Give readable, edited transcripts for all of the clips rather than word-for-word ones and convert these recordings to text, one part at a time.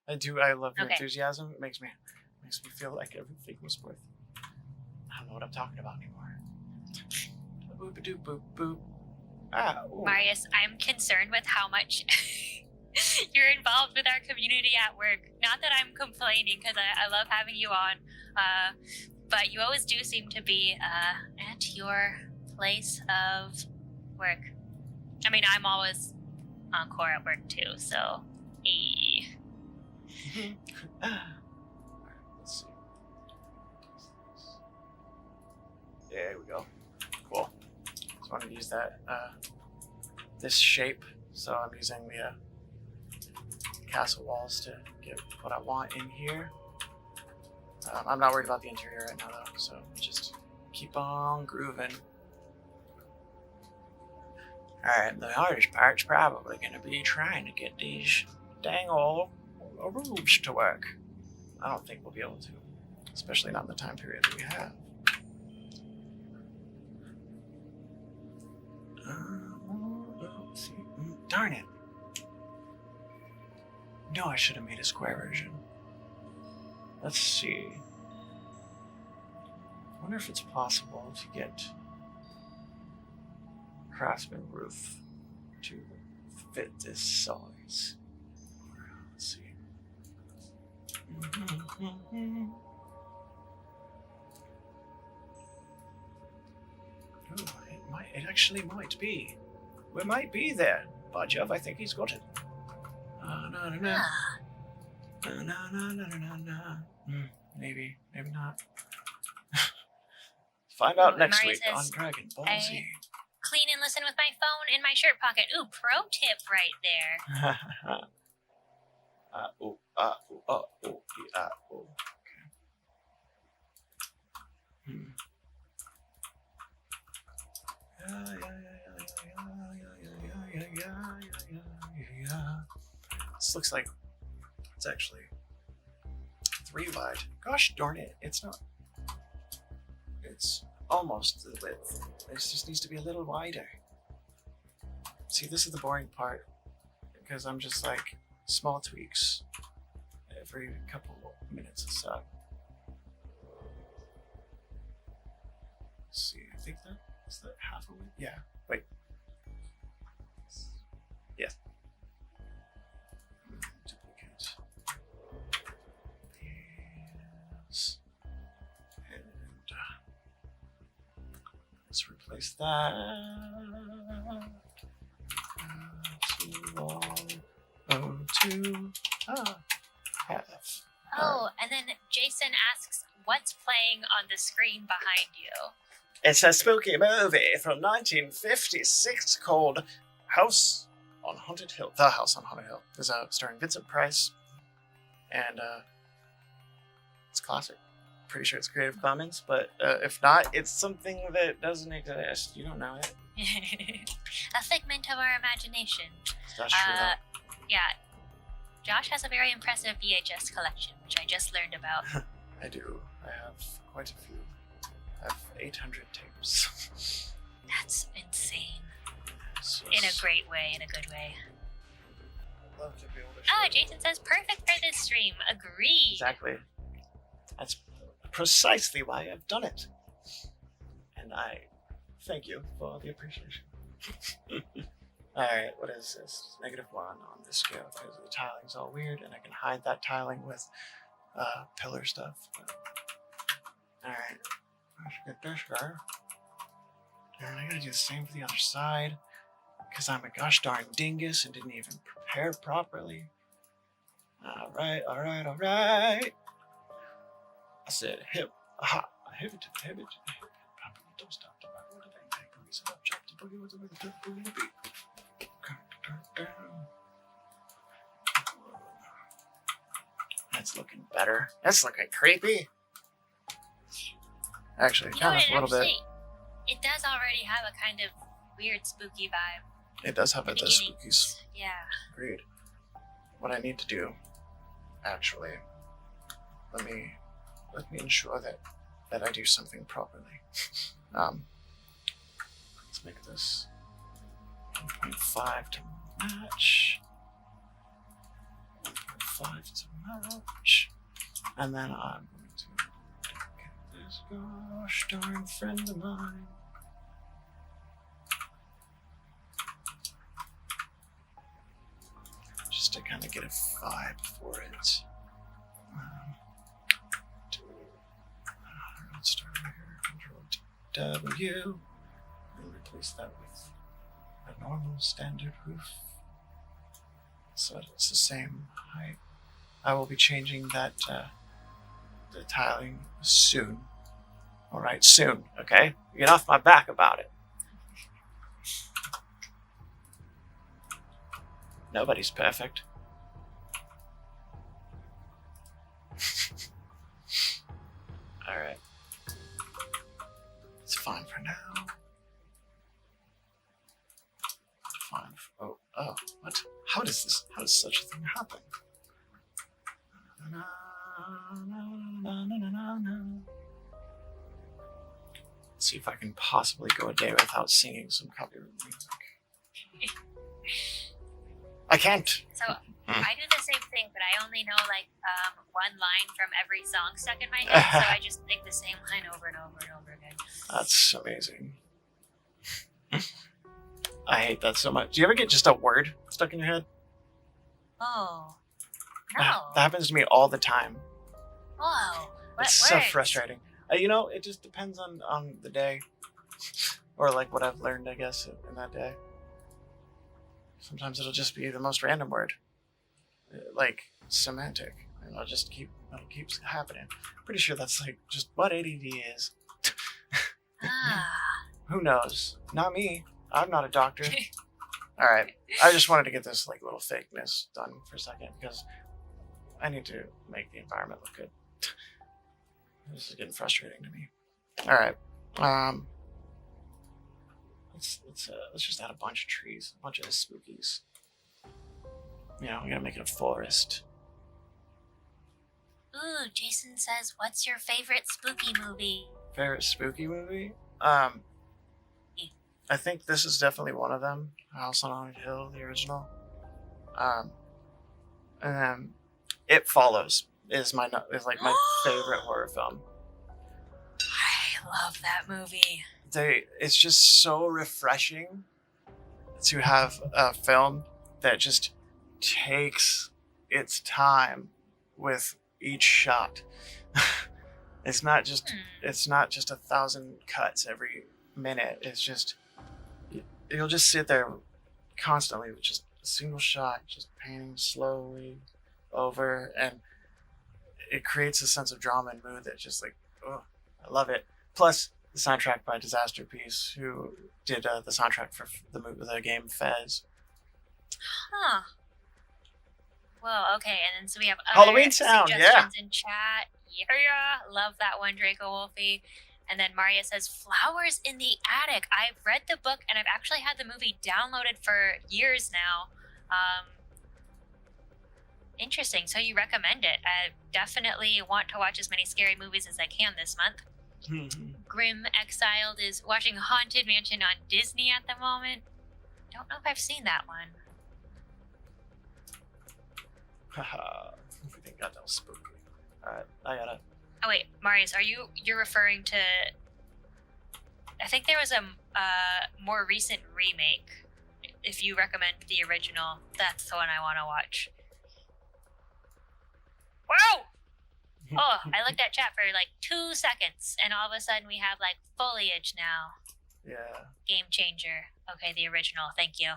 I do. I love your Okay. enthusiasm. It makes me feel like everything was worth. I don't know what I'm talking about anymore. Boop doop boop boop. Ah. Ooh. Marius, I'm concerned with how much you're involved with our community at work. Not that I'm complaining, because I love having you on, but you always do seem to be at your place of work. I mean, I'm always on core at work too, so. Let's see. There we go. Cool. Just wanted to use that this shape, so I'm using the castle walls to get what I want in here. I'm not worried about the interior right now though, so just keep on grooving. Alright, the hardest part's probably gonna be trying to get these dang old roofs to work. I don't think we'll be able to, especially not in the time period that we have. Let's see. Darn it. No, I should have made a square version. Let's see. I wonder if it's possible to get Craftsman roof to fit this size. Let's see. Oh, it actually might be. We might be there. By Jove, I think he's got it. Maybe not. Find out next week on Dragon Ball Z. Clean and listen with my phone in my shirt pocket. Ooh, pro tip right there. This looks like it's actually 3 wide. Gosh darn it, it's not. It's almost the width. It just needs to be a little wider. See, this is the boring part, because I'm just like small tweaks every couple minutes or so. Let's see, I think that is that half a width? Yeah, wait. Yes. Duplicate. Yes. And let's replace that. Half. Oh, and then Jason asks, what's playing on the screen behind you? It's a spooky movie from 1956 called House on Haunted Hill. The House on Haunted Hill. It's starring Vincent Price. And it's classic. Pretty sure it's Creative Commons, but if not, it's something that doesn't exist. You don't know it. A figment of our imagination. That's true. Yeah. Josh has a very impressive VHS collection, which I just learned about. I do. I have quite a few. I have 800 tapes. That's insane. So in a great way, in a good way. I'd love to be able to show you. Jason says perfect for this stream. Agreed. Exactly. That's precisely why I've done it. And I thank you for the appreciation. Alright, what is this? -1 on this scale because the tiling's all weird, and I can hide that tiling with pillar stuff. Alright, let's get this guy. And I gotta do the same for the other side because I'm a gosh darn dingus and didn't even prepare properly. Alright. I said hip, aha, hip it to the hip, don't stop the right order, bang, boogie, set up, chop the boogie with the boogie, the beat. That's looking better. That's looking creepy. Actually, kind of a little bit. It does already have a kind of weird spooky vibe. It does have the spookies. Yeah. Agreed. What I need to do, actually, let me ensure that I do something properly. Let's make this 1.5 to match. 5 too much. And then I'm going to get this gosh darn friend of mine. Just to kind of get a vibe for it. Let's start over here. Control W. And replace that with a normal standard roof. So it's the same height. I will be changing that the tiling soon. All right, soon. Okay, get off my back about it. Nobody's perfect. All right, it's fine for now. Fine. Oh, what? How does such a thing happen? Let's see if I can possibly go a day without singing some copyright music. I can't. So I do the same thing, but I only know like one line from every song stuck in my head, so I just think the same line over and over and over again. That's amazing. I hate that so much. Do you ever get just a word stuck in your head? Oh, no. That happens to me all the time. Whoa. What It's words? so frustrating. It just depends on the day. Or like what I've learned, I guess, in that day. Sometimes it'll just be the most random word. Like semantic. And it'll keeps happening. Pretty sure that's like just what ADD is. Who knows? Not me. I'm not a doctor. All right. I just wanted to get this like little fakeness done for a second because I need to make the environment look good. This is getting frustrating to me. All right. Let's just add a bunch of trees, a bunch of spookies. We gotta make it a forest. Ooh, Jason says, "What's your favorite spooky movie?" Favorite spooky movie? I think this is definitely one of them. House on Haunted Hill, the original. And then It Follows is my favorite horror film. I love that movie. It's just so refreshing to have a film that just takes its time with each shot. It's not just 1,000 cuts every minute. It's just you'll just sit there constantly with just a single shot, just painting slowly over, and it creates a sense of drama and mood that just like, oh, I love it. Plus the soundtrack by Disaster Piece, who did the soundtrack for the game Fez. Huh. Well, okay, and then so we have other Halloween Town, suggestions in chat. Yeah, love that one, Draco Wolfie. And then Maria says, Flowers in the Attic. I've read the book, and I've actually had the movie downloaded for years now. Interesting. So you recommend it. I definitely want to watch as many scary movies as I can this month. Grim Exiled is watching Haunted Mansion on Disney at the moment. Don't know if I've seen that one. Haha, everything got all spooky. Alright, I gotta. Oh wait, Marius, you're referring to? I think there was a more recent remake. If you recommend the original, that's the one I want to watch. Wow! Oh, I looked at chat for like 2 seconds, and all of a sudden we have like foliage now. Yeah. Game changer. Okay, the original. Thank you.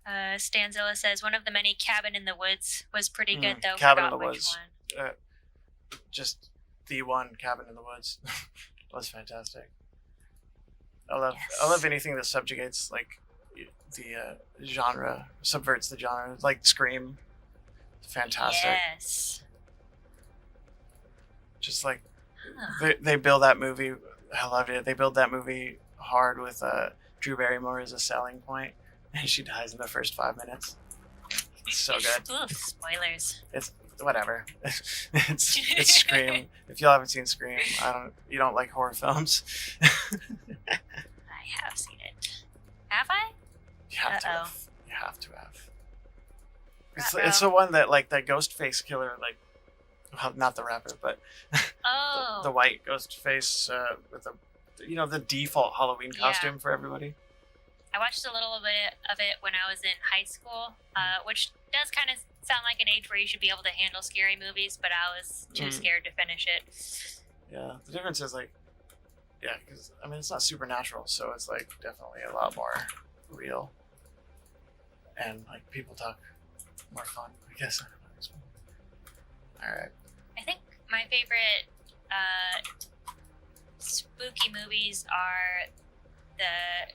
Stanzilla says one of the many Cabin in the Woods was pretty good though. Cabin in Forgot the which Woods. one. Just the one Cabin in the Woods was fantastic. I love anything that subjugates like the genre, subverts the genre, like Scream. Fantastic. Yes. Just like they build that movie. I loved it. They build that movie hard with Drew Barrymore as a selling point, and she dies in the first 5 minutes. It's so good. Ooh, spoilers. It's whatever. it's Scream. If y'all haven't seen Scream, you don't like horror films. I have seen it. Have I? You have to. Uh-oh. You have to have. Uh-oh. It's the one that like that ghost face killer, like, well, not the rapper, but Oh. the white ghost face with the default Halloween Yeah. costume for everybody. I watched a little bit of it when I was in high school, which does kind of sound like an age where you should be able to handle scary movies, but I was too scared to finish it. Yeah, the difference is like, yeah, because I mean it's not supernatural, so it's like definitely a lot more real, and like people talk more fun, I guess. All right. I think my favorite spooky movies are the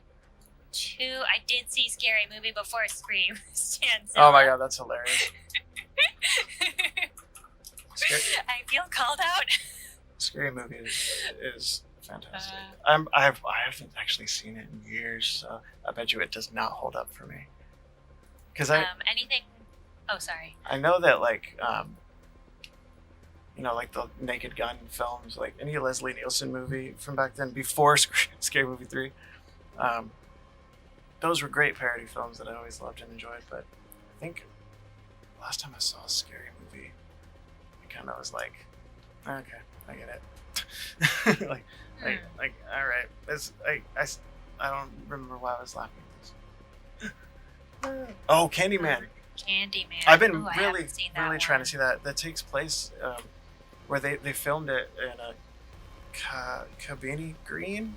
two. I did see Scary Movie before Scream. Stanzilla. Oh my god, that's hilarious. I feel called out. Scary Movie is fantastic. I haven't actually seen it in years, so I bet you it does not hold up for me. Because anything. Oh, sorry. I know that like like the Naked Gun films, like any Leslie Nielsen movie from back then before Scary Movie 3. Those were great parody films that I always loved and enjoyed, but I think last time I saw a Scary Movie, I kind of was like, okay, I get it. like, all right. I don't remember why I was laughing at this. Oh, Candyman. Candyman. I've been Ooh, really trying to see that. That takes place where they filmed it in a Cabini Green.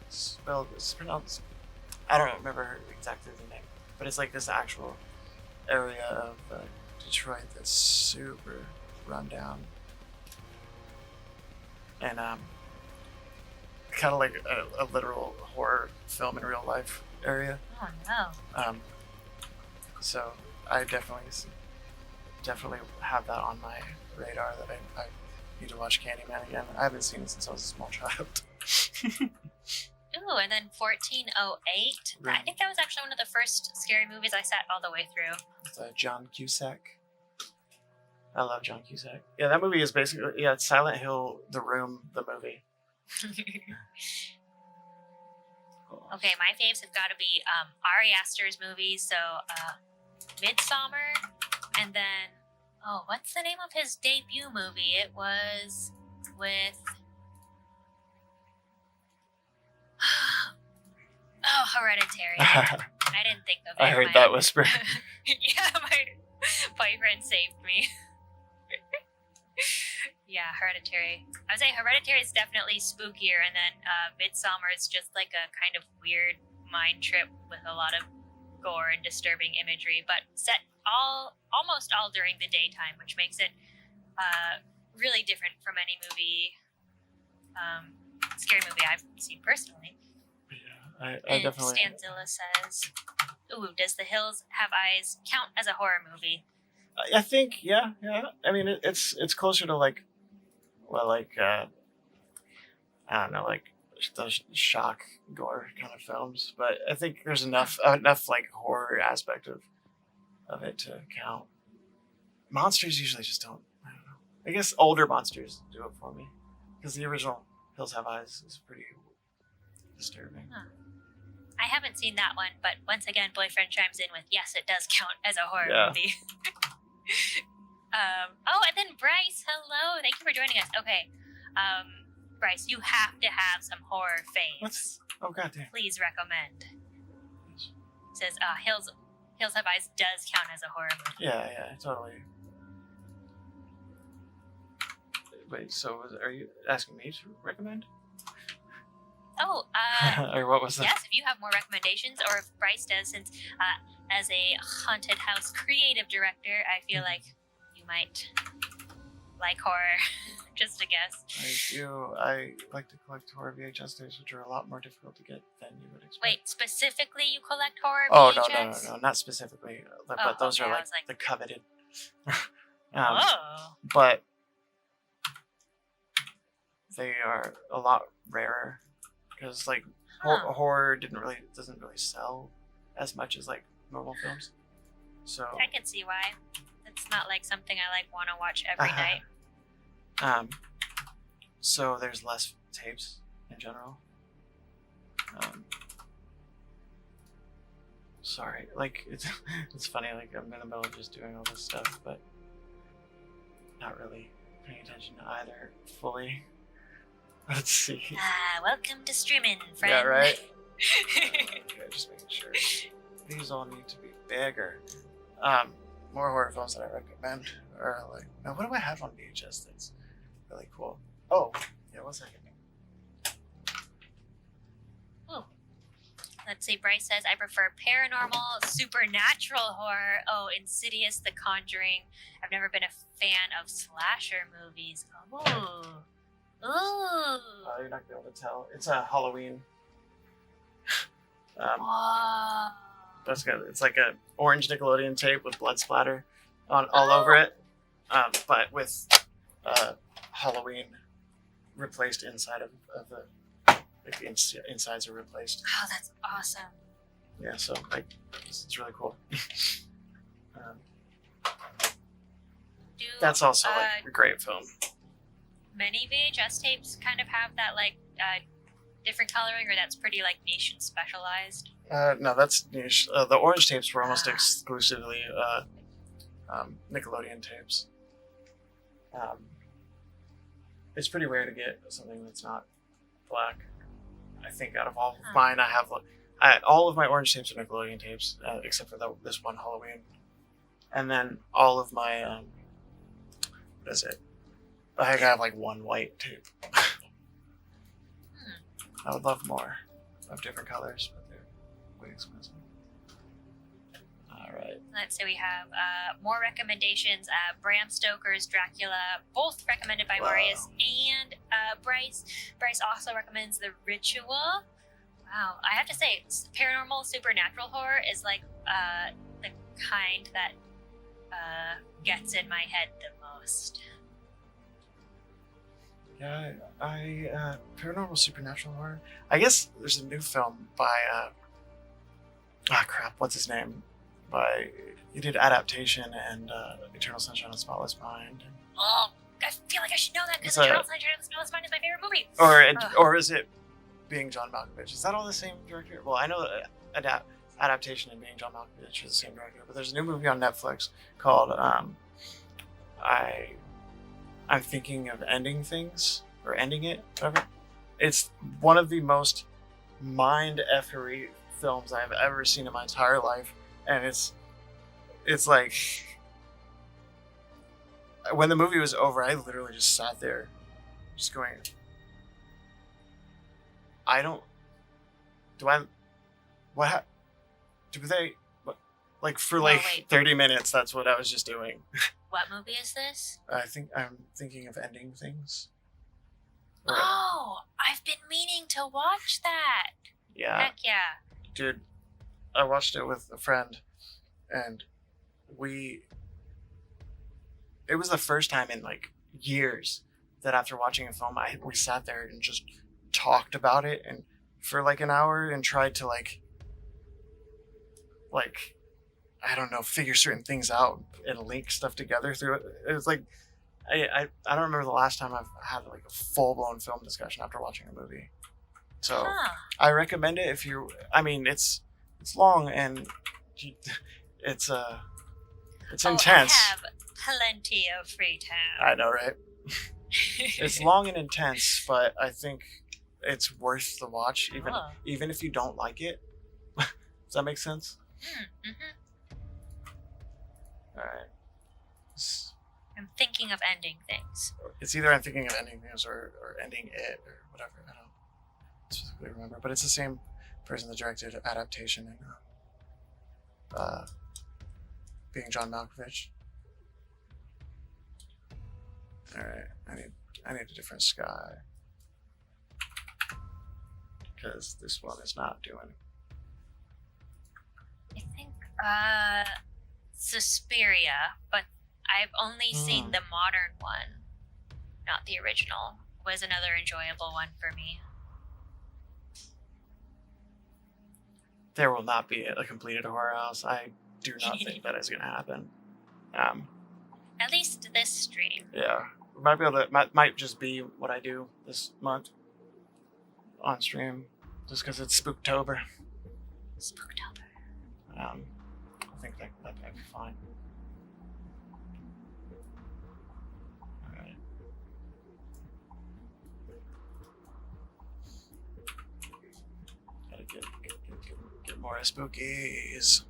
It's pronounced. I don't remember exactly the name, but it's like this actual area of Detroit that's super run down, and kind of like a literal horror film in real life area. Oh no. So I definitely have that on my radar that I need to watch Candyman again. I haven't seen it since I was a small child. Ooh, and then 1408. I think that was actually one of the first scary movies I sat all the way through. With John Cusack. I love John Cusack. Yeah, that movie is basically it's Silent Hill, The Room, the movie. Okay, my faves have got to be Ari Aster's movies. So, Midsummer, and then what's the name of his debut movie? It was with Hereditary. I didn't think of it. I heard that whisper. Yeah, my boyfriend saved me. Yeah, Hereditary. I would say Hereditary is definitely spookier, and then Midsummer is just like a kind of weird mind trip with a lot of gore and disturbing imagery, but set almost all during the daytime, which makes it really different from any scary movie I've seen personally. I and definitely. Stanzilla says, "Ooh, does The Hills Have Eyes count as a horror movie?" I think, yeah. I mean, it's closer to like I don't know, like those shock gore kind of films, but I think there's enough like horror aspect of it to count. Monsters usually just don't. I don't know. I guess older monsters do it for me, because the original Hills Have Eyes is pretty disturbing. Huh. I haven't seen that one, but once again, boyfriend chimes in with, yes, it does count as a horror movie. And then Bryce, hello. Thank you for joining us. Okay. Bryce, you have to have some horror faves. Oh, goddamn. Please recommend. Says, Hills Have Eyes does count as a horror movie. Yeah, totally. Wait, so are you asking me to recommend? Oh, or what was that? Yes, if you have more recommendations, or if Bryce does, since as a haunted house creative director, I feel like you might like horror. Just a guess. I do. I like to collect horror VHS tapes, which are a lot more difficult to get than you would expect. Wait, specifically you collect horror Oh, VHS? no, not specifically. But those are like the coveted. But they are a lot rarer. Because like horror doesn't really sell as much as like normal films, so I can see why. It's not like something I like want to watch every night. So there's less tapes in general. Sorry, like it's funny. Like I'm in the middle of just doing all this stuff, but not really paying attention to either fully. Let's see. Welcome to streaming, friend. Yeah, right. Okay, just making sure. These all need to be bigger. More horror films that I recommend are like. Now, what do I have on VHS that's really cool? Oh, yeah. 1 second. Oh. Let's see. Bryce says I prefer paranormal, supernatural horror. Oh, Insidious, The Conjuring. I've never been a fan of slasher movies. Oh. Ooh. You're not gonna be able to tell. It's a Halloween. Whoa. That's good. It's like a orange Nickelodeon tape with blood splatter on all over it, but with Halloween replaced inside of the like the insides are replaced. Oh, that's awesome. Yeah, so like it's really cool. That's also like a great film. Many VHS tapes kind of have that like different coloring, or that's pretty like niche and specialized. No, that's niche. The orange tapes were almost exclusively Nickelodeon tapes. It's pretty rare to get something that's not black. I think out of all of mine, I have all of my orange tapes are Nickelodeon tapes, except for this one Halloween, and then all of my what is it? I think I have like one white tape. I would love more of different colors, but they're way expensive. All right. Let's say we have more recommendations. Bram Stoker's Dracula, both recommended by Marius and Bryce. Bryce also recommends The Ritual. Wow, I have to say, paranormal, supernatural horror is like the kind that gets in my head the most. Yeah, I paranormal supernatural horror. I guess there's a new film by what's his name? He did Adaptation and Eternal Sunshine of the Spotless Mind. Oh, I feel like I should know that because Eternal Sunshine of the Spotless Mind is my favorite movie. Or is it Being John Malkovich? Is that all the same director? Well, I know that Adaptation and Being John Malkovich is the same director, but there's a new movie on Netflix called I'm Thinking of Ending Things, or Ending It, whatever. It's one of the most mind-effery films I've ever seen in my entire life, and it's like, when the movie was over, I literally just sat there, just going, like for 30 minutes, that's what I was just doing. What movie is this? I think I'm Thinking of Ending Things. Oh, I've been meaning to watch that. Yeah. Heck yeah. Dude, I watched it with a friend, and it was the first time in like years that after watching a film, we sat there and just talked about it and for like an hour and tried to like I don't know, figure certain things out and link stuff together through it. It was like I don't remember the last time I've had like a full-blown film discussion after watching a movie. So I recommend it if you. I mean, it's long and it's intense. I have plenty of free time. I know, right? It's long and intense, but I think it's worth the watch, even if you don't like it. Does that make sense? Mm-hmm. All right. I'm thinking of ending things. It's either I'm Thinking of Ending Things or Ending It or whatever. I don't specifically remember, but it's the same person that directed Adaptation and Being John Malkovich. All right, I need a different sky because this one is not doing. I think Suspiria, but I've only seen the modern one, not the original. Was another enjoyable one for me. There will not be a completed horror house. I do not think that is going to happen. At least this stream. Yeah, might just be what I do this month on stream, just because it's Spooktober. Spooktober. I think that'd be fine. All right. Gotta get more spookies.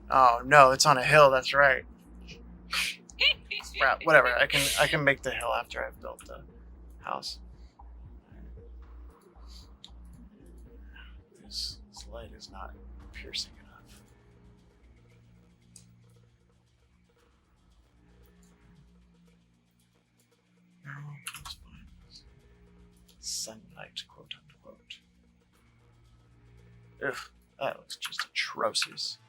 Oh no, it's on a hill. That's right. Crap. Whatever. I can make the hill after I've built the house. This light is not piercing enough. No, that's fine. Sunlight, quote unquote. Ugh, that looks just atrocious.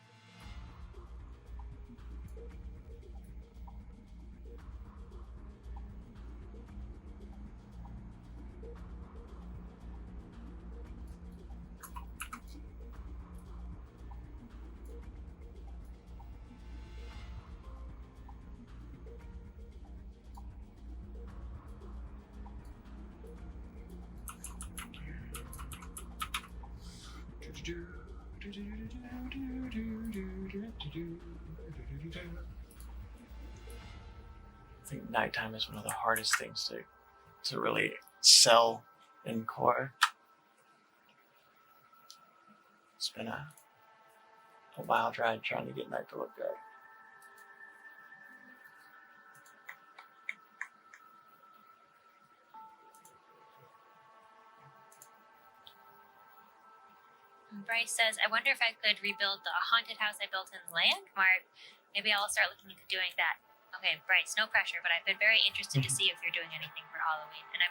I think nighttime is one of the hardest things to really sell in core. It's been a wild ride trying to get night to look good. Bryce says, I wonder if I could rebuild the haunted house I built in Landmark. Maybe I'll start looking into doing that. Okay, Bryce, no pressure, but I've been very interested to see if you're doing anything for Halloween. And I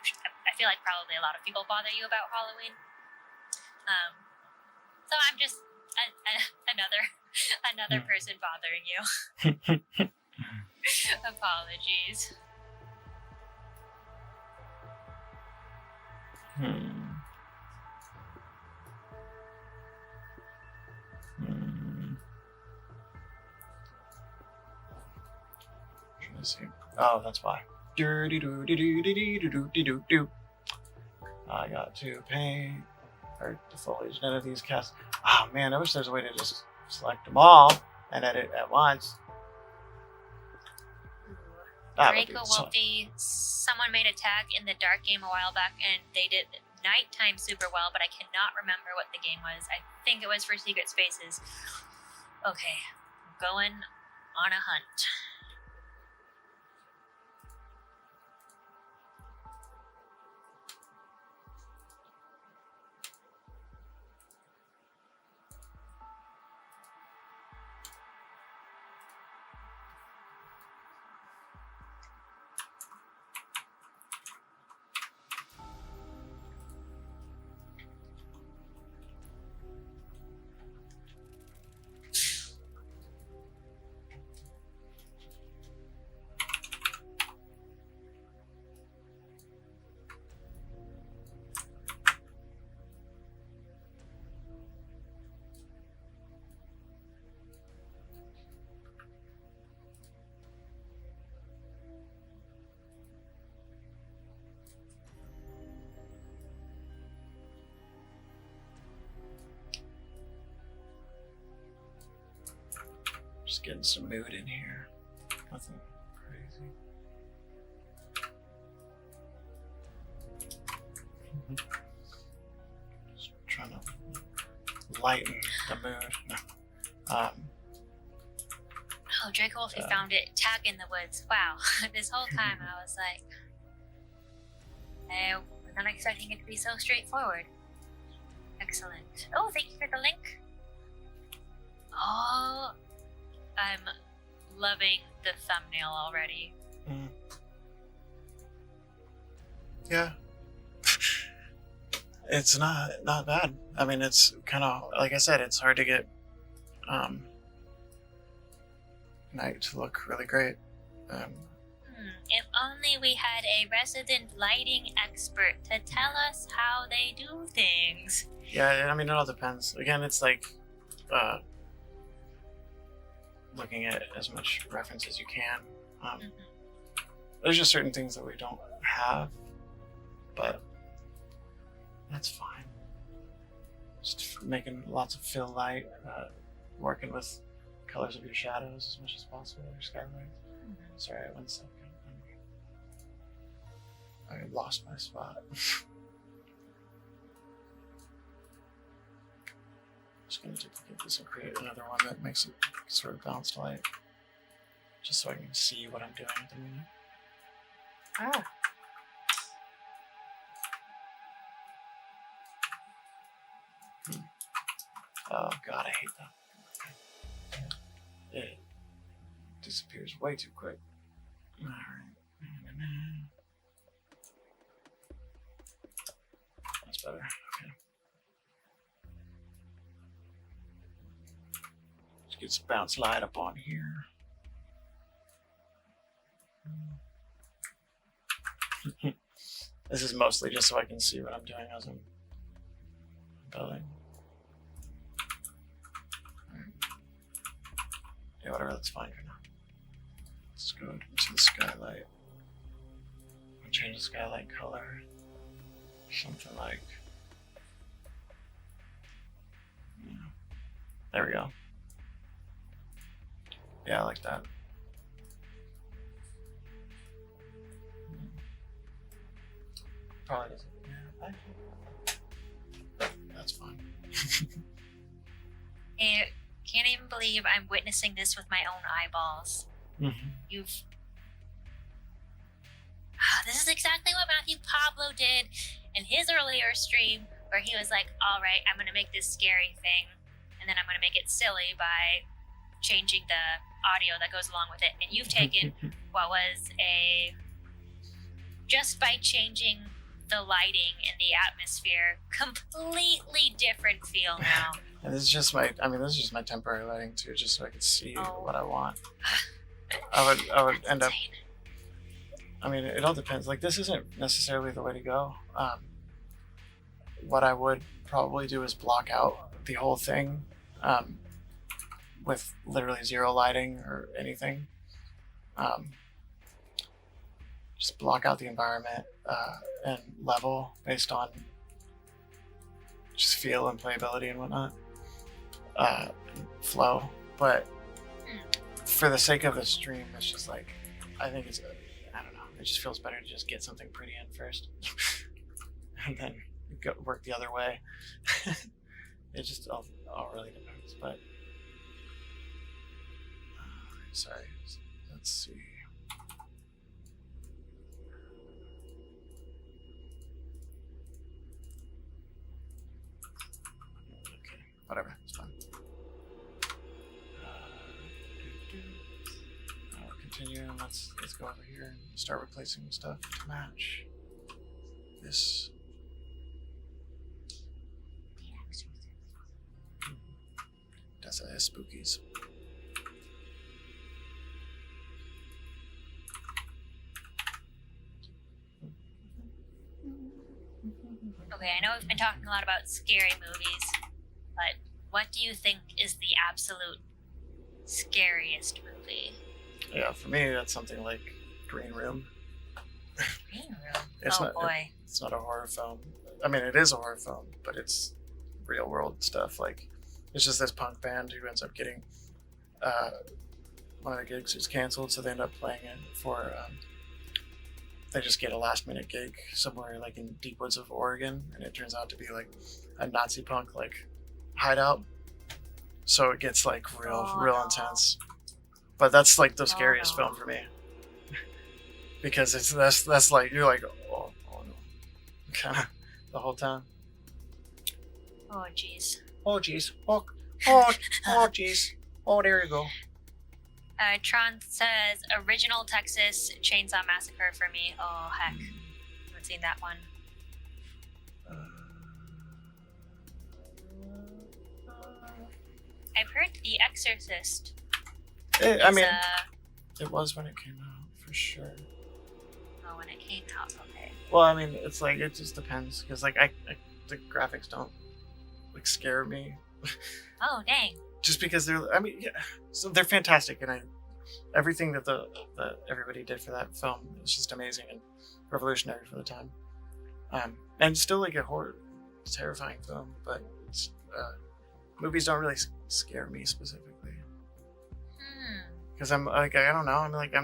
feel like probably a lot of people bother you about Halloween. So I'm just another person bothering you. Apologies. Let's see. Oh, that's why. I got to paint or the foliage. None of these casts. Oh man, I wish there's a way to just select them all and edit at once. Draco Wolfie, someone made a tag in the dark game a while back and they did nighttime super well, but I cannot remember what the game was. I think it was for Secret Spaces. Okay, I'm going on a hunt. Just getting some mood in here. Nothing crazy. Just trying to lighten the mood. No. Oh, Draco Wolfie found it. Tag in the woods. Wow. This whole time I was like, I was not expecting it to be so straightforward. Excellent. Oh, thank you for the link. Oh, I'm loving the thumbnail already. Yeah. It's not bad. I mean, it's kind of, like I said, it's hard to get night to look really great. If only we had a resident lighting expert to tell us how they do things. Yeah, I mean, it all depends. Again, it's like looking at as much reference as you can. There's just certain things that we don't have, but that's fine. Just making lots of fill light, working with colors of your shadows as much as possible, your skylights. Sorry, 1 second. I lost my spot. Just going to duplicate this and create another one that makes it sort of balanced light. Just so I can see what I'm doing at the moment. Ah. Oh god, I hate that. It disappears way too quick. Alright. That's better. Okay. Let's get some bounce light up on here. This is mostly just so I can see what I'm doing as I'm building. Yeah, whatever, that's fine for now. Let's go to the skylight. I'll change the skylight color. Something like, yeah. There we go. Yeah, I like that. Probably doesn't. Yeah, actually, that's fine. I can't even believe I'm witnessing this with my own eyeballs. You've. This is exactly what Matthew Pablo did in his earlier stream, where he was like, all right, I'm going to make this scary thing, and then I'm going to make it silly by changing the audio that goes along with it. And you've taken what was just by changing the lighting and the atmosphere, completely different feel now. And this is just my, this is just my temporary lighting too, just so I can see what I want. I would end up, it all depends. Like, this isn't necessarily the way to go. What I would probably do is block out the whole thing with literally zero lighting or anything. Just block out the environment and level based on just feel and playability and whatnot, flow. But for the sake of the stream, it's just like, I think it's, I don't know, it just feels better to just get something pretty in first and then work the other way. It just all really depends. But sorry, let's see. Whatever, it's fine. Continue, and let's go over here and start replacing stuff to match this. That's spookies. Okay, I know we've been talking a lot about scary movies, but what do you think is the absolute scariest movie? Yeah, for me, that's something like Green Room. Green Room? Boy. It's not a horror film. It is a horror film, but it's real world stuff. Like, it's just this punk band who ends up getting one of the gigs is canceled, so they end up playing it for. They just get a last minute gig somewhere like in deep woods of Oregon, and it turns out to be like a Nazi punk hideout. So it gets like real intense. But that's like the scariest film for me. Because that's like, you're like, oh no. Kind of the whole time. Oh jeez. Oh jeez. Oh jeez. Oh, there you go. Tron says original Texas Chainsaw Massacre for me. Oh heck. Haven't seen that one. I've heard The Exorcist. It was when it came out, for sure. Oh, when it came out, okay. Well, it's like, it just depends, because like the graphics don't scare me. Oh dang. Just because they're, so they're fantastic, and everything that everybody did for that film is just amazing and revolutionary for the time. And still like a horror, terrifying film, but it's movies don't really scare me specifically Hmm. because I'm like I don't know. I'm like I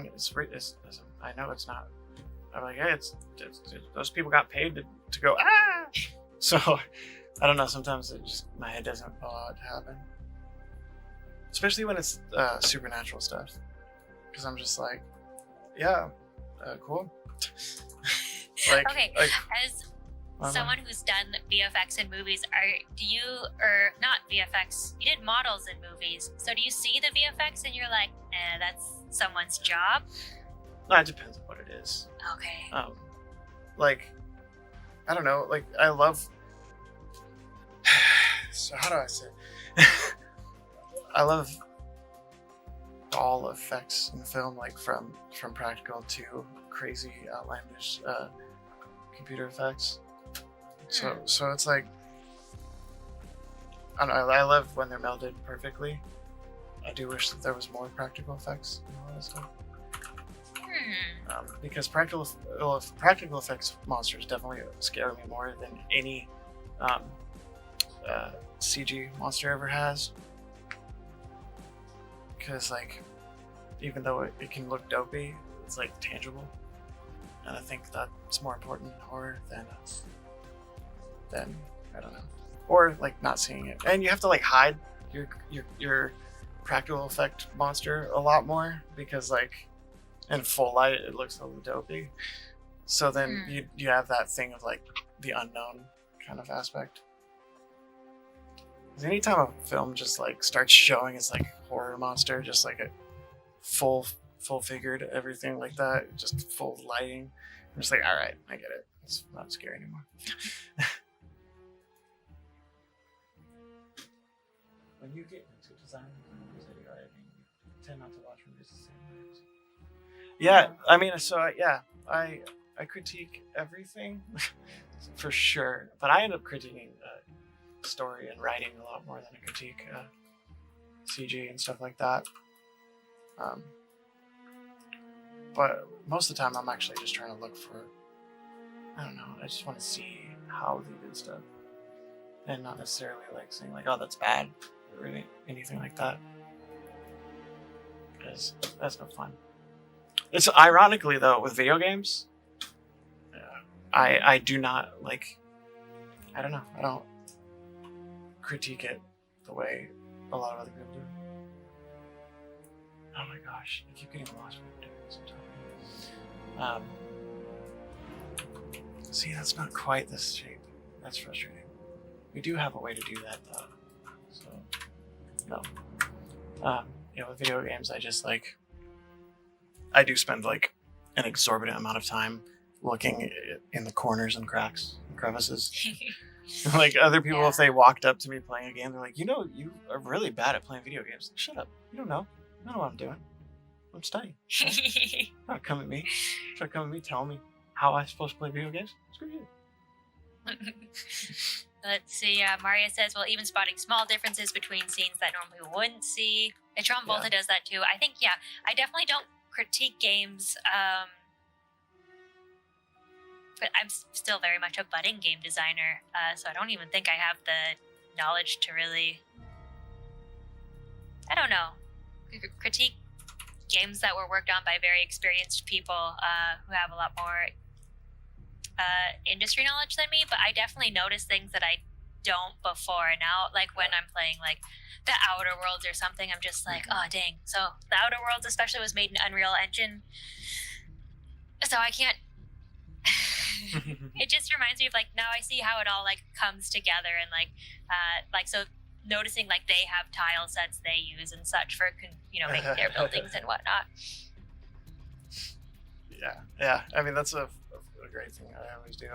know it's not. I'm like, hey, it's those people got paid to go ah. So I don't know. Sometimes it just my head doesn't allow it to happen, especially when it's supernatural stuff. Because I'm just like, yeah, cool. Okay, as someone who's done VFX in movies, do you, or not VFX, you did models in movies, so do you see the VFX and you're like, that's someone's job? No, it depends on what it is. Okay. Like, I don't know, like, I love, so how do I say I love all effects in film, like from practical to crazy outlandish computer effects. So it's like I don't know, I love when they're melded perfectly. I do wish that there was more practical effects and all that stuff. Because practical effects monsters definitely scare me more than any CG monster ever has. Because like, even though it can look dopey, it's like tangible, and I think that's more important in horror than I don't know, or like not seeing it. And you have to like hide your practical effect monster a lot more because like in full light it looks a little dopey. So then you have that thing of like the unknown kind of aspect. Because anytime a film just like starts showing its like horror monster, just like a full figured everything like that, just full lighting, I'm just like, all right, I get it. It's not scary anymore. When you get into design movies, you tend not to watch movies the same way. Yeah, I mean, so yeah, I critique everything for sure, but I end up critiquing story and writing a lot more than I critique CG and stuff like that. But most of the time, I'm actually just trying to look for, I don't know, I just want to see how they did stuff, and not necessarily like saying like, oh, that's bad, or anything like that, because that's no fun. It's ironically though with video games, I do not like, I don't know, I don't critique it the way a lot of other people do. Oh my gosh, I keep getting lost when I'm doing this sometimes. See, that's not quite this shape. That's frustrating. We do have a way to do that though. So, no. Yeah, with video games, I just like, I do spend like an exorbitant amount of time looking in the corners and cracks and crevices. Like other people, if they walked up to me playing a game, they're like, you are really bad at playing video games. Like, shut up. You don't know. I know what I'm doing. I'm studying. Right? Don't come at me. Try to come at me, tell me how I'm supposed to play video games. Screw you. Let's see. Maria says, well, even spotting small differences between scenes that normally wouldn't see. And Tron Volta does that too. I think, I definitely don't critique games. But I'm still very much a budding game designer, so I don't even think I have the knowledge to really, I don't know, critique games that were worked on by very experienced people who have a lot more industry knowledge than me, but I definitely notice things that I don't before. Now, like when I'm playing like the Outer Worlds or something, I'm just like, oh dang. So the Outer Worlds especially was made in Unreal Engine, so I can't. It just reminds me of like, now I see how it all like comes together, and like so noticing like they have tile sets they use and such for making their buildings and whatnot. Yeah, I mean that's a great thing I always do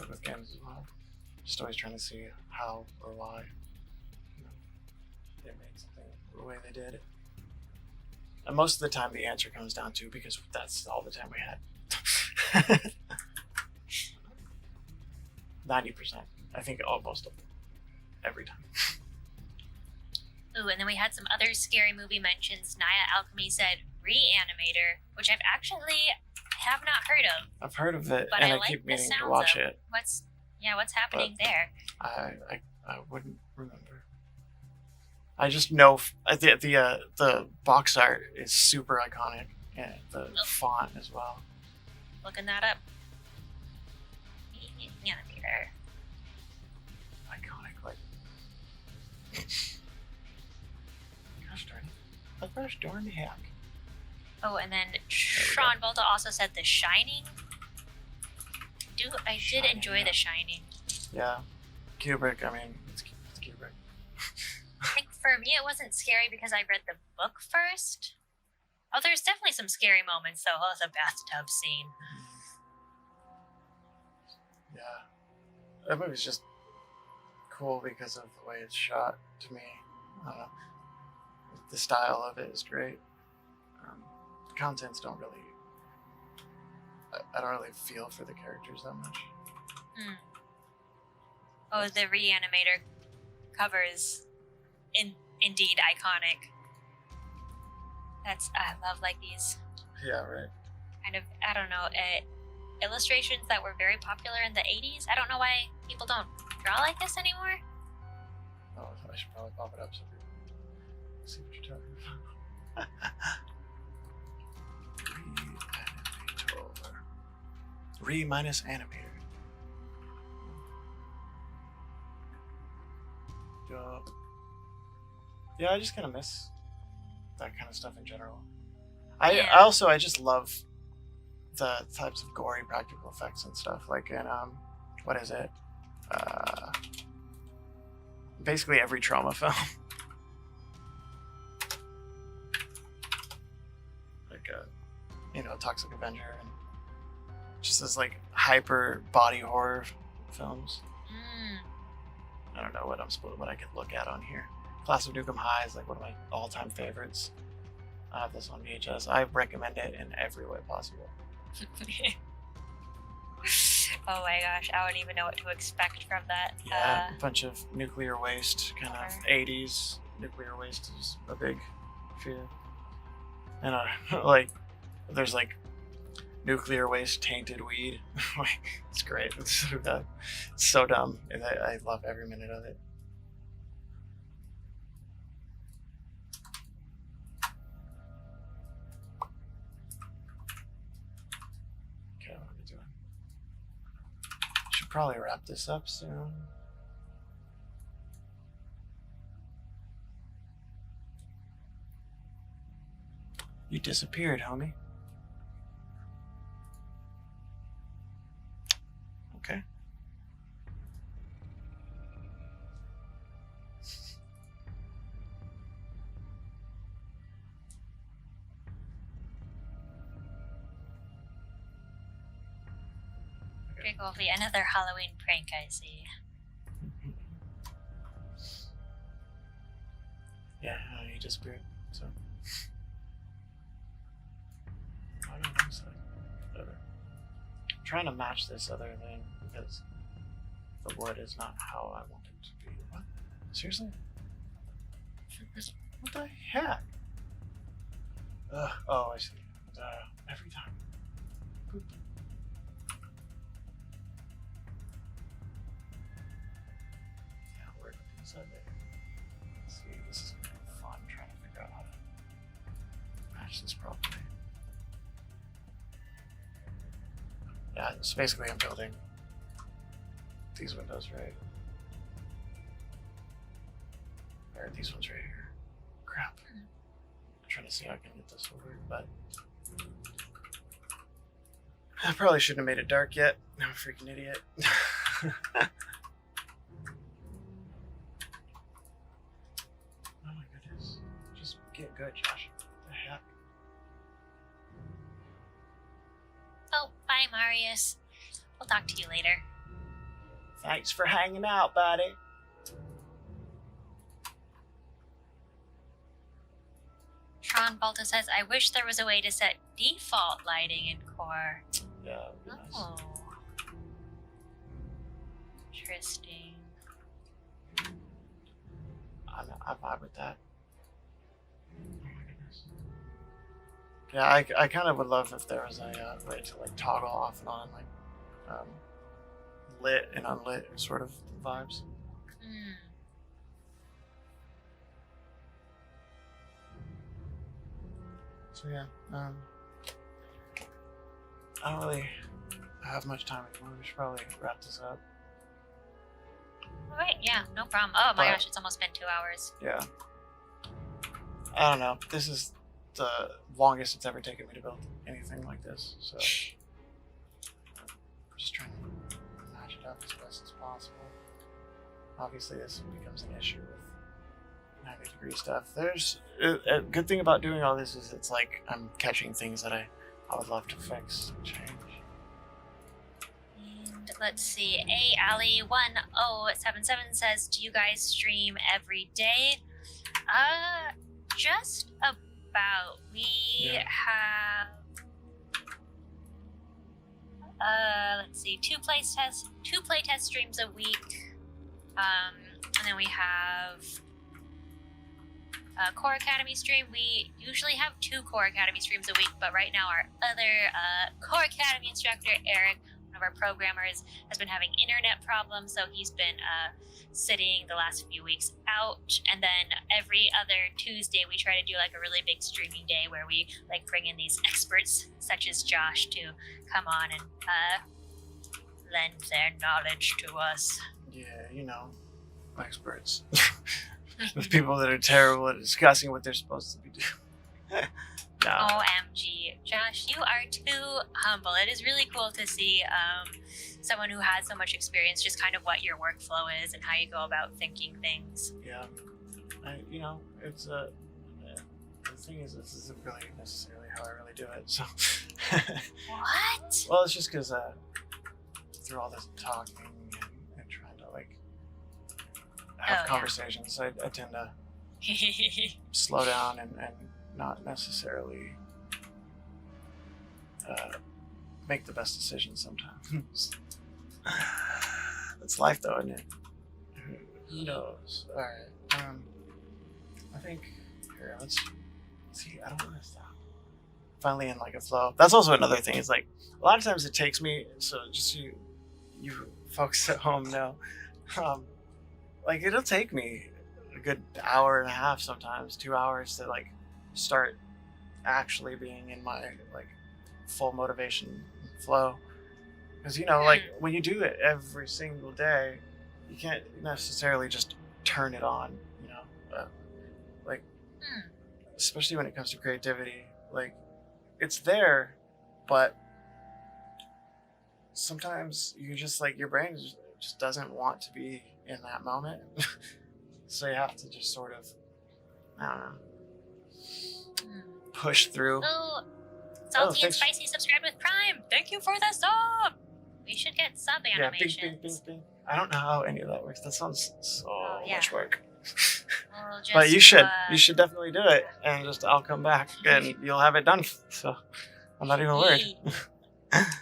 with games as well. Just always trying to see how or why they made something the way they did. And most of the time the answer comes down to, because that's all the time we had. 90%. I think almost every time. Ooh, and then we had some other scary movie mentions. Naya Alchemy said Reanimator, which I've actually have not heard of. I've heard of it, but and I like keep the meaning to sounds watch of it. What's happening there? I wouldn't remember. I just know the box art is super iconic, and the font as well. Looking that up. Animator. Iconic, like. Gosh darn heck. Oh, and then Sean Volta also said The Shining. I did enjoy The Shining. Yeah. Kubrick, I mean, it's Kubrick. I think for me it wasn't scary because I read the book first. Oh, there's definitely some scary moments though. Oh, the bathtub scene. Yeah. That movie's just cool because of the way it's shot to me. I don't know. The style of it is great. The contents don't really... I don't really feel for the characters that much. Oh, the Reanimator cover is indeed iconic. I love like these Yeah, right. kind of, I don't know, illustrations that were very popular in the 80s. I don't know why people don't draw like this anymore. Oh, I should probably pop it up so people can see what you're talking about. Re minus animator. Yeah, I just kind of miss that kind of stuff in general. I just love the types of gory practical effects and stuff, like in what is it? Basically every trauma film. Like Toxic Avenger, and just as like hyper body horror films. I don't know what I could look at on here. Class of Nukem High is like one of my all-time favorites. I have this on VHS. I recommend it in every way possible. Oh my gosh, I wouldn't even know what to expect from that. Yeah, a bunch of nuclear waste, kind of 80s. Nuclear waste is a big fear. And like, there's like nuclear waste tainted weed. It's great. It's so dumb. And I love every minute of it. Okay, what are we doing? Should probably wrap this up soon. You disappeared, homie. Okay. Drink will be another Halloween prank, I see. Yeah, he disappeared, so. I don't know, so whatever. I'm trying to match this other thing because the wood is not how I want it to be. What? Seriously? What the heck? Oh, I see. Every time. Boop. Yeah, where is that there? Let's see, this is gonna be fun trying to figure out how to match this properly. Yeah, so basically I'm building these windows, right? Or these ones right here. Crap. I'm trying to see how I can get this over, but I probably shouldn't have made it dark yet. I'm a freaking idiot. Oh my goodness. Just get good, Josh. What the heck? Oh, bye, Marius. We'll talk to you later. Thanks for hanging out, buddy. Tron Balta says, I wish there was a way to set default lighting in Core. Yeah, that would be nice. Oh. Interesting. I vibe with that. Oh my goodness. Yeah, I kind of would love if there was a way to like toggle off and on, like lit and unlit sort of vibes. So yeah, I don't really have much time anymore. We should probably wrap this up. All right, yeah, no problem. Oh my But- gosh, it's almost been 2 hours. Yeah. I don't know. This is the longest it's ever taken me to build anything like this. So I'm just trying to match it up as best as possible. Obviously, this becomes an issue with 90-degree stuff. There's a good thing about doing all this is it's like I'm catching things that I would love to fix and change. And let's see, Ali1077 says, do you guys stream every day? Just about. We Yeah. have let's see, two playtest streams a week. And then we have a Core Academy stream. We usually have 2 Core Academy streams a week, but right now our other Core Academy instructor, Eric, one of our programmers, has been having internet problems, so he's been sitting the last few weeks out. And then every other Tuesday we try to do like a really big streaming day where we like bring in these experts such as Josh to come on and lend their knowledge to us. Yeah, you know, experts. The people that are terrible at discussing what they're supposed to be doing. No. OMG, Josh, you are too humble. It is really cool to see someone who has so much experience, just kind of what your workflow is and how you go about thinking things. Yeah, it's the thing is, this isn't really necessarily how I really do it. So, What? well, it's just because through all this talking and trying to like have conversations, I tend to slow down and not necessarily make the best decisions sometimes. That's life, though, isn't it? Who knows? All right. I think here. Let's see. I don't want to stop. Finally, in like a flow. That's also another thing. Is like a lot of times it takes me. So just you folks at home know. Like it'll take me a good hour and a half, sometimes 2 hours, to like start actually being in my like full motivation flow. Because like when you do it every single day, you can't necessarily just turn it on. Like especially when it comes to creativity, like it's there, but sometimes you just like your brain just doesn't want to be in that moment. So you have to just sort of, I don't know, push through. Oh, Salty and thanks. Spicy subscribed with Prime. Thank you for the sub. We should get sub Yeah, animations. bing, bing, bing, bing. I don't know how any of that works. That sounds so much work. We'll just, But you should definitely do it, and I'll come back and you'll have it done. So I'm not even worried.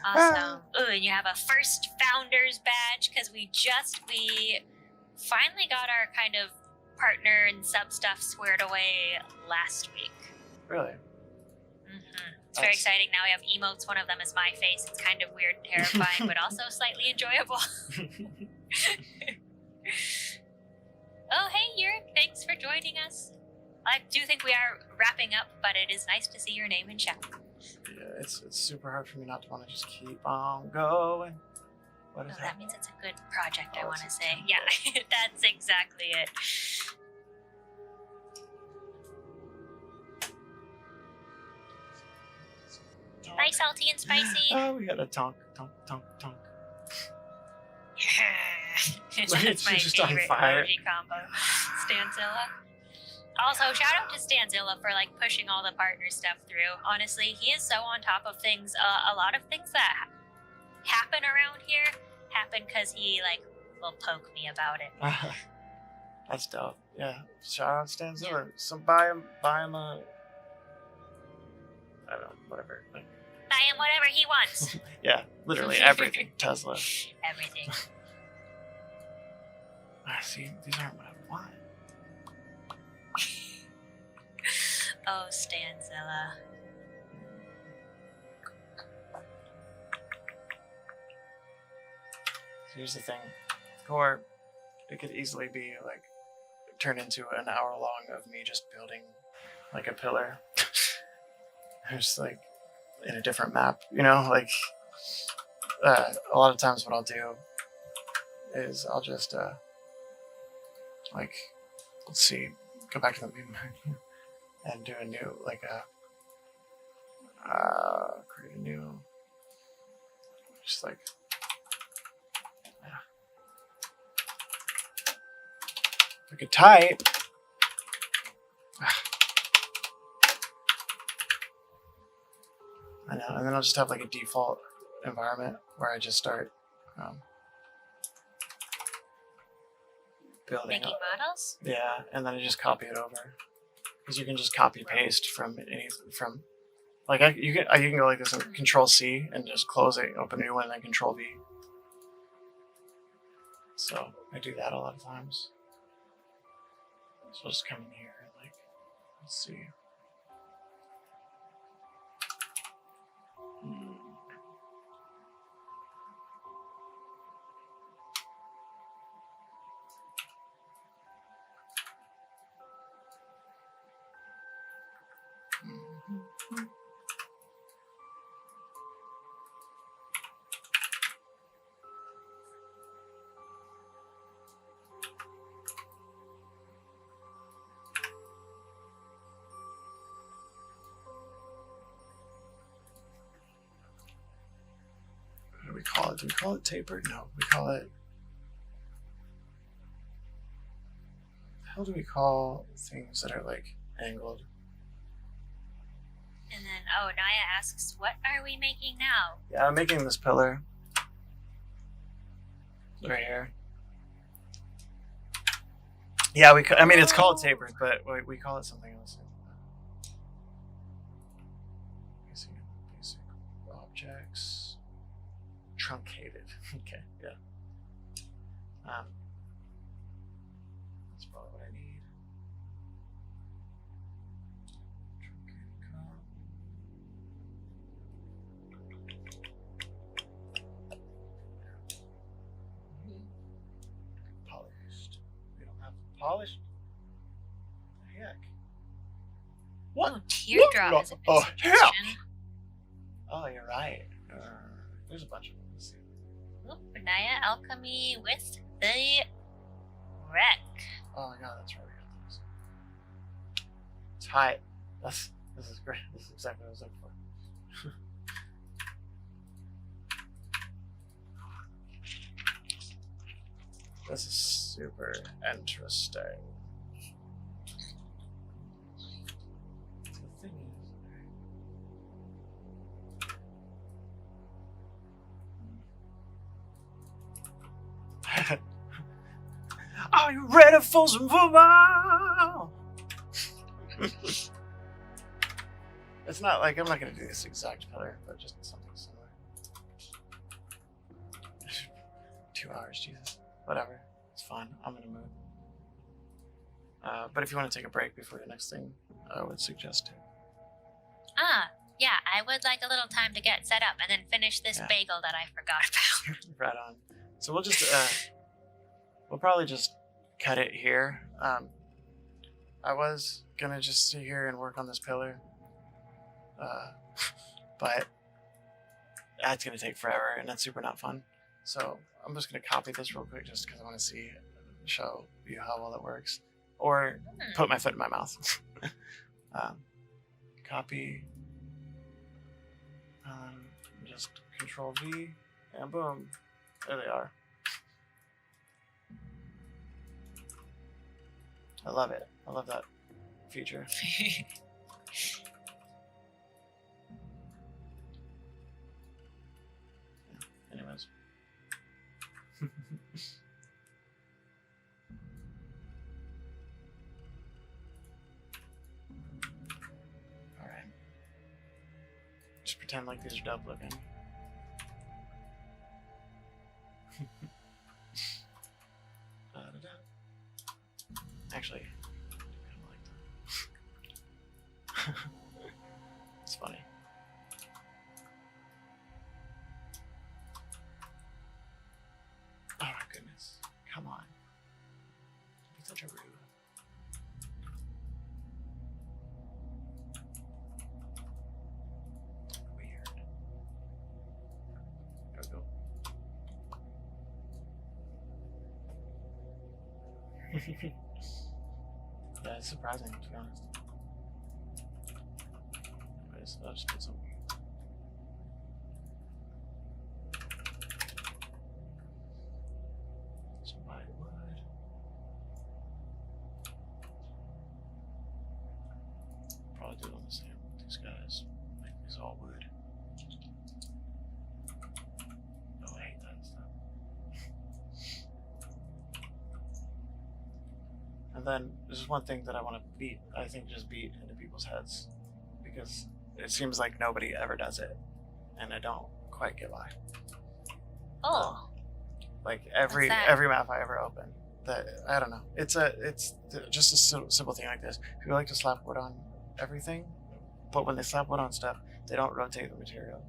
Awesome. Ooh, and you have a first founders badge because we finally got our kind of partner and sub stuff squared away last week. Really? It's very exciting. Now we have emotes. One of them is my face. It's kind of weird and terrifying, but also slightly enjoyable. Oh, hey, Yurik. Thanks for joining us. I do think we are wrapping up, but it is nice to see your name in chat. Yeah, it's super hard for me not to want to just keep on going. What is Oh, that? that means it's a good project, I Oh, want to it's a say. tempo. Yeah, that's exactly it. Bye, Salty and Spicy. Oh, we got a tonk, tonk, tonk, tonk. That's my Just on favorite fire. emoji combo. Stanzilla. Also, shout out to Stanzilla for like pushing all the partner stuff through. Honestly, he is so on top of things. A lot of things that happen around here happen because he like will poke me about it. That's dope. Yeah. Shout out Stanzilla. So buy him a. I don't know, whatever. Like, Buy him whatever he wants. yeah, literally everything. Tesla. Everything. See, these aren't what I want. Oh, Stanzilla. Here's the thing. Core, it could easily be like turn into an hour long of me just building like a pillar. There's like in a different map, you know, like a lot of times what I'll do is I'll just like, let's see, go back to the main menu and do a new, like create a new, just like, I could type. I know, and then I'll just have like a default environment where I just start building Making up. models? Yeah, and then I just copy it over because you can just copy paste from like you can go like this and Control C and just close it, open a new one, and then Control V. So I do that a lot of times. So I'll just come in here and like, let's see. What do we call it? Do we call it tapered? No, we call it. How do we call things that are like angled? And then, oh, Naya asks, what are we making now? Yeah, I'm making this pillar right here. Yeah, I mean, it's called tapered, but we call it something else. Basic objects. Truncated. Okay, yeah. That's probably what I need. Truncated column. Polished. We don't have polished. What the heck? What? Oh, teardrop is a good suggestion. Oh, you're right. There's a bunch of them. Let's see. Oh, Naya alchemy with the wreck. Oh my god, that's right. We got those. Tight. This is great. This is exactly what I was looking for. This is super interesting. The thing is, are you ready for some football? It's not like I'm not gonna do this exact pillar, but just something similar. 2 hours, Jesus. Whatever, it's fine. I'm gonna move. But if you want to take a break before the next thing, I would suggest it. Yeah, I would like a little time to get set up and then finish this bagel that I forgot about. Right on. So we'll just, we'll probably just cut it here. I was gonna just sit here and work on this pillar, but that's gonna take forever and that's super not fun. So I'm just gonna copy this real quick just because I want to show you how well it works, or put my foot in my mouth. Copy. Just Control V, and boom, there they are. I love it. I love that feature. Anyways. Alright. Just pretend like these are dope looking. Actually, I kind of like that. It's funny. Oh my goodness. Come on. Don't be such a rude. Yeah, it's surprising, to be honest. Anyways, I'll just put some. Some white wood. Probably do it on the same with these guys. Make these all wood. Oh, I hate that stuff. And then there's one thing that I want to beat, I think just beat into people's heads, because it seems like nobody ever does it, and I don't quite get why. Oh. Like every map I ever open, that I don't know. It's just a simple thing like this. People like to slap wood on everything, but when they slap wood on stuff, they don't rotate the material.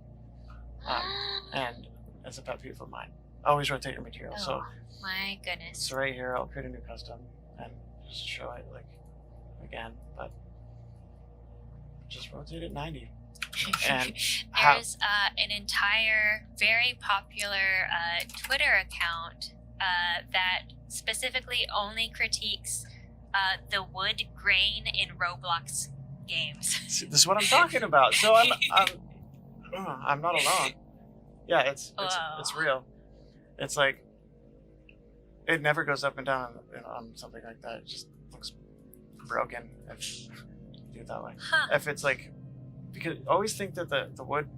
And it's a pet peeve of mine. Always rotate your material. Oh, so my goodness. So right here, I'll create a new custom and just show it like again, but just rotate it 90. And there's an entire very popular Twitter account that specifically only critiques the wood grain in Roblox games. See, this is what I'm talking about. So I'm not alone. Yeah, it's real. It's like it never goes up and down on something like that. It just looks broken if you do it that way. Huh. If it's like, because I always think that the wood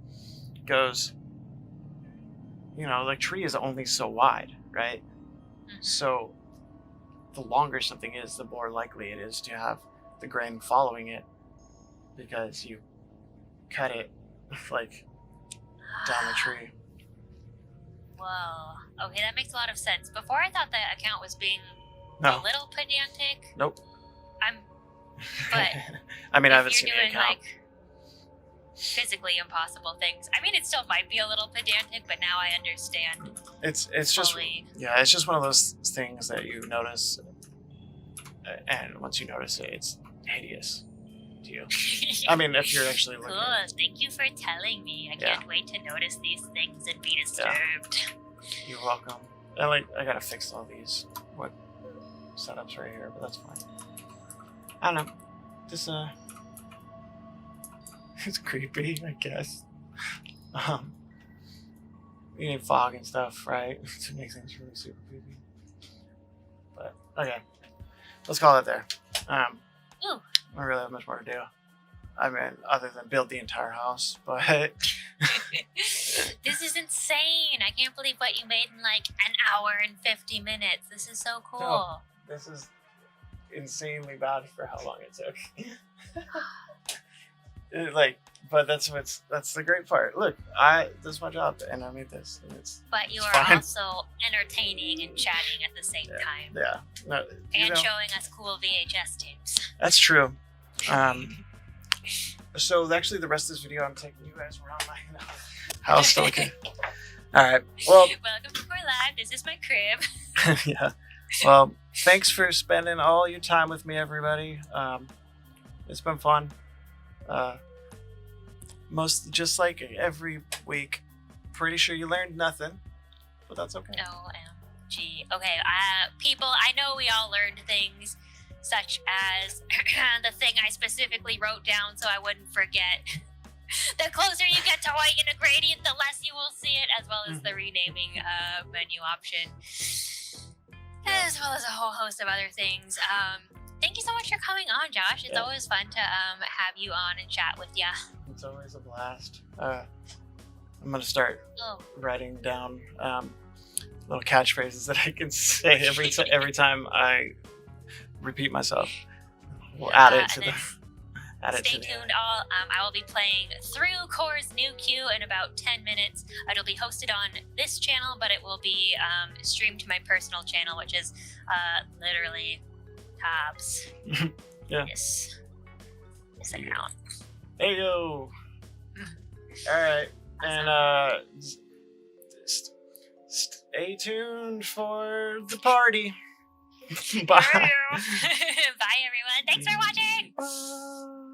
goes, like tree is only so wide, right? Mm-hmm. So the longer something is, the more likely it is to have the grain following it, because you cut it like down the tree. Whoa. Okay, that makes a lot of sense. Before I thought the account was being No. a little pedantic. Nope. But I mean, I haven't if seen you're the doing account. like physically impossible things, I mean, it still might be a little pedantic, but now I understand. It's just fully. Yeah, it's just one of those things that you notice, and once you notice it, it's hideous to you. I mean, if you're actually looking. Cool. Thank you for telling me. I can't wait to notice these things and be disturbed. You're welcome. And I gotta fix all these wood setups right here, but that's fine. I don't know. This it's creepy, I guess. You need fog and stuff, right? To make things really super creepy. But okay, let's call it there. Ooh. I don't really have much more to do. I mean, other than build the entire house, but This is insane. I can't believe what you made in like an hour and 50 minutes. This is so cool. No. This is insanely bad for how long it took. But that's the great part. Look, this is my job, and I made this, and But you it's are fine. also entertaining and chatting at the same time. Yeah, no, And showing us cool VHS tapes. That's true. So actually, the rest of this video, I'm taking you guys around my house. Okay. All right. Well. Welcome to Core Live. This is my crib. Yeah. Well, thanks for spending all your time with me, everybody. It's been fun. Just like every week. Pretty sure you learned nothing, but that's okay. OMG. Okay, people, I know we all learned things, such as the thing I specifically wrote down so I wouldn't forget. The closer you get to white in a gradient, the less you will see it, as well as the renaming menu option, as well as a whole host of other things. Thank you so much for coming on, Josh. It's always fun to have you on and chat with you. It's always a blast. I'm gonna start writing down little catchphrases that I can say every time I repeat myself. We'll add it to the. Stay tuned. I will be playing through Core's new queue in about 10 minutes. It'll be hosted on this channel, but it will be streamed to my personal channel, which is literally tabs. Yeah. This account. Hey yo. All right, and stay tuned for the party. Bye. Bye, everyone. Thanks for watching. Bye.